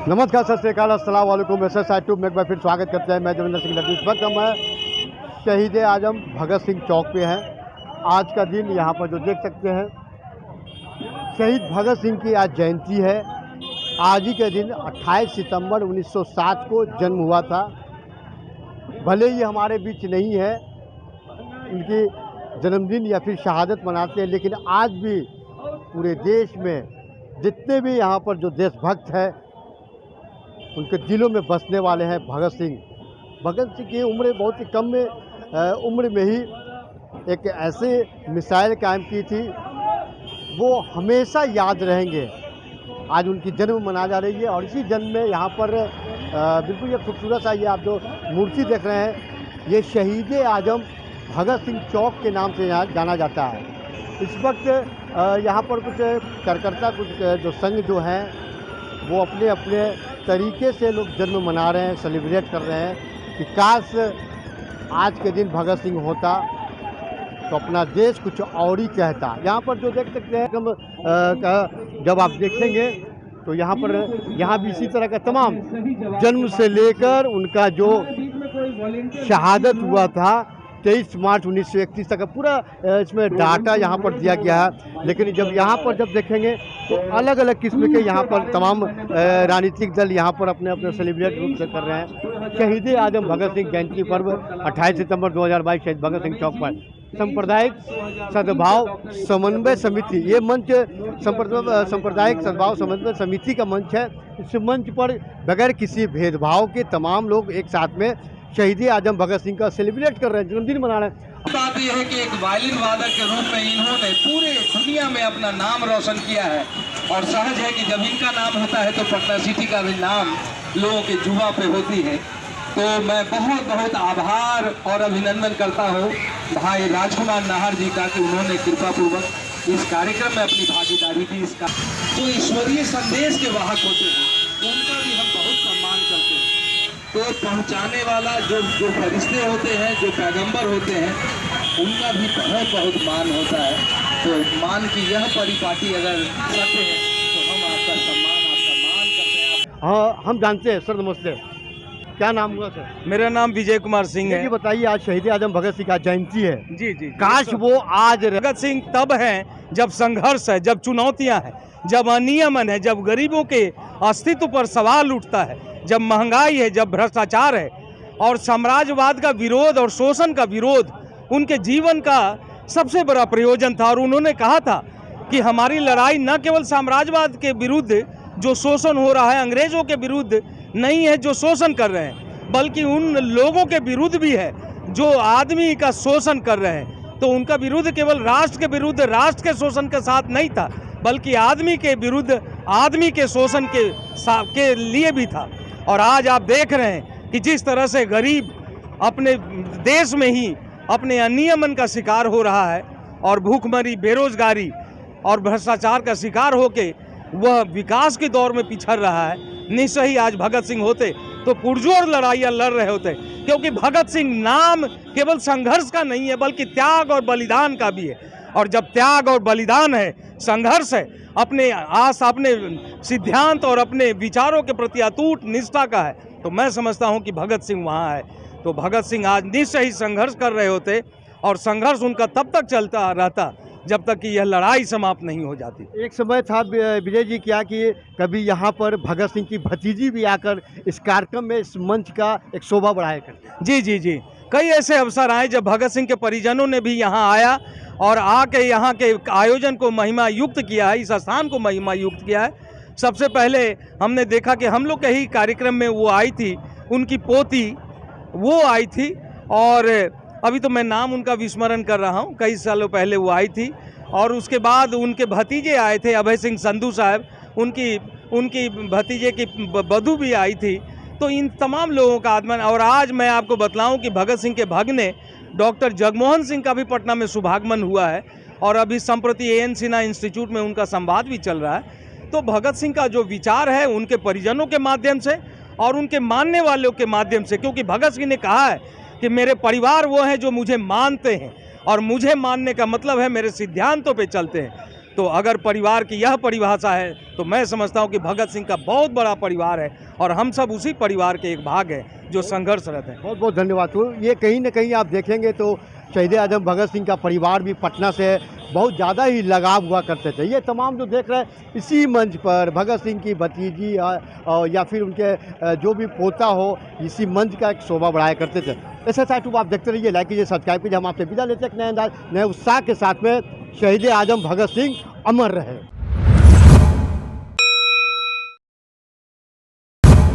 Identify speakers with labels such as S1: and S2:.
S1: नमस्कार, सत श्री अकाल, अस्सलाम वालेकुम। SSI ट्यूब में एक बार फिर स्वागत करते हैं। मैं जोगिंदर सिंह लड्डू। इस वक्त हम शहीद आजम भगत सिंह चौक पे हैं। आज का दिन यहाँ पर जो देख सकते हैं, शहीद भगत सिंह की आज जयंती है। आज ही के दिन 28 सितंबर 1907 को जन्म हुआ था। भले ही हमारे बीच नहीं है, उनकी जन्मदिन या फिर शहादत मनाते हैं, लेकिन आज भी पूरे देश में जितने भी यहाँ पर जो देशभक्त हैं, उनके दिलों में बसने वाले हैं भगत सिंह। भगत सिंह की उम्र बहुत ही कम उम्र में ही एक ऐसे मिसाइल कायम की थी, वो हमेशा याद रहेंगे। आज उनकी जन्म मना जा रही है और इसी जन्म में यहाँ पर बिल्कुल ये खूबसूरत सा ये आप जो मूर्ति देख रहे हैं, ये शहीद आजम भगत सिंह चौक के नाम से यहाँ जाना जाता है। इस वक्त यहाँ पर कुछ कार्यकर्ता, कुछ जो संघ जो हैं, वो अपने अपने तरीके से लोग जन्म मना रहे हैं, सेलिब्रेट कर रहे हैं कि काश आज के दिन भगत सिंह होता तो अपना देश कुछ और ही कहता। यहाँ पर जो देख सकते हैं जब आप देखेंगे तो यहाँ भी इसी तरह का तमाम जन्म से लेकर उनका जो शहादत हुआ था 23 मार्च 1931 तक का पूरा इसमें डाटा यहाँ पर दिया गया है। लेकिन जब देखेंगे तो अलग अलग किस्म के यहाँ पर तमाम राजनीतिक दल यहाँ पर अपने अपने सेलिब्रेट रूप से कर रहे हैं। शहीद आजम भगत सिंह जयंती पर्व 28 सितंबर 2022 शहीद भगत सिंह चौक पर सांप्रदायिक सद्भाव समन्वय समिति, ये मंच सांप्रदायिक सद्भाव समन्वय समिति का मंच है। इस मंच पर बगैर किसी भेदभाव के तमाम लोग एक साथ में शहीद आजम भगत सिंह का सेलिब्रेट कर रहे हैं, जन्मदिन मना रहे हैं।
S2: बात यह है कि एक वायलिन वादक के रूप में इन्होंने पूरे दुनिया में अपना नाम रोशन किया है और सहज है कि जब इनका नाम होता है तो पटना सिटी का भी नाम लोगों के जुबा पे होती है। तो मैं बहुत बहुत आभार और अभिनंदन करता हूँ भाई राजकुमार नाहर जी का कि उन्होंने कृपापूर्वक इस कार्यक्रम में अपनी भागीदारी दी। इसका जो ईश्वरीय संदेश के वाहक होते हैं उनका भी हम बहुत सम्मान करते हैं। तो पहुंचाने वाला जो फरिश्ते होते हैं, जो पैगंबर होते हैं, उनका भी बहुत बहुत मान होता है। तो मान की यह परिपाटी अगर सत्य है तो हम आपका सम्मान, आपका मान करते हैं।
S1: हाँ, हम जानते हैं सर। नमस्ते, क्या नाम हुआ सर?
S3: मेरा नाम विजय कुमार सिंह है।
S1: ये बताइए, आज शहीद आजम भगत सिंह का जयंती है।
S3: जी जी।
S1: काश वो आज
S3: भगत सिंह तब हैं जब संघर्ष है, जब चुनौतियां हैं, जब अनियमन है, जब गरीबों के अस्तित्व पर सवाल उठता है, जब महंगाई है, जब भ्रष्टाचार है और साम्राज्यवाद का विरोध और शोषण का विरोध उनके जीवन का सबसे बड़ा प्रयोजन था। और उन्होंने कहा था कि हमारी लड़ाई न केवल साम्राज्यवाद के विरुद्ध जो शोषण हो रहा है, अंग्रेजों के विरुद्ध नहीं है जो शोषण कर रहे हैं, बल्कि उन लोगों के विरुद्ध भी है जो आदमी का शोषण कर रहे हैं। तो उनका विरुद्ध केवल राष्ट्र के विरुद्ध, राष्ट्र के शोषण के साथ नहीं था, बल्कि आदमी के विरुद्ध, आदमी के शोषण के लिए भी था। और आज आप देख रहे हैं कि जिस तरह से गरीब अपने देश में ही अपने अनियमन का शिकार हो रहा है और भूखमरी, बेरोजगारी और भ्रष्टाचार का शिकार होके वह विकास के दौर में पिछड़ रहा है। निश्चय ही आज भगत सिंह होते तो पुरजोर लड़ाइयाँ लड़ रहे होते, क्योंकि भगत सिंह नाम केवल संघर्ष का नहीं है बल्कि त्याग और बलिदान का भी है। और जब त्याग और बलिदान है, संघर्ष है, अपने सिद्धांत और अपने विचारों के प्रति अटूट निष्ठा का है, तो मैं समझता हूं कि भगत सिंह वहां है। तो भगत सिंह आज निश्चय ही संघर्ष कर रहे होते और संघर्ष उनका तब तक चलता रहता जब तक कि यह लड़ाई समाप्त नहीं हो जाती।
S1: एक समय था विजय जी क्या कि कभी यहाँ पर भगत सिंह की भतीजी भी आकर इस कार्यक्रम में, इस मंच का एक शोभा बढ़ाया करते।
S3: जी जी जी, कई ऐसे अवसर आए जब भगत सिंह के परिजनों ने भी यहाँ आया और आके यहाँ के आयोजन को महिमा युक्त किया है, इस स्थान को महिमा युक्त किया है। सबसे पहले हमने देखा कि हम लोग के ही कार्यक्रम में वो आई थी, उनकी पोती वो आई थी, और अभी तो मैं नाम उनका विस्मरण कर रहा हूँ, कई सालों पहले वो आई थी। और उसके बाद उनके भतीजे आए थे, अभय सिंह संधू साहब, उनकी भतीजे की बधू भी आई थी। तो इन तमाम लोगों का आगमन। और आज मैं आपको बतलाऊं कि भगत सिंह के भगने डॉक्टर जगमोहन सिंह का भी पटना में शुभागमन हुआ है और अभी संप्रति A.N. सिन्हा इंस्टीट्यूट में उनका संवाद भी चल रहा है। तो भगत सिंह का जो विचार है उनके परिजनों के माध्यम से और उनके मानने वालों के माध्यम से, क्योंकि भगत सिंह ने कहा है कि मेरे परिवार वो हैं जो मुझे मानते हैं और मुझे मानने का मतलब है मेरे सिद्धांतों पे चलते हैं। तो अगर परिवार की यह परिभाषा है तो मैं समझता हूं कि भगत सिंह का बहुत बड़ा परिवार है और हम सब उसी परिवार के एक भाग हैं जो संघर्षरत हैं।
S1: बहुत बहुत धन्यवाद। तो ये कहीं ना कहीं आप देखेंगे तो शहीद आजम भगत सिंह का परिवार भी पटना से बहुत ज़्यादा ही लगाव हुआ करते थे। ये तमाम जो देख रहे हैं इसी मंच पर भगत सिंह की भतीजी या फिर उनके जो भी पोता हो, इसी मंच का एक शोभा बढ़ाया करते थे। ऐसा साइट आप देखते रहिए, लाइक कीजिए, सब्सक्राइब कीजिए। हम आपसे विदा लेते हैं नए उत्साह के साथ में। शहीद आजम भगत सिंह अमर रहे।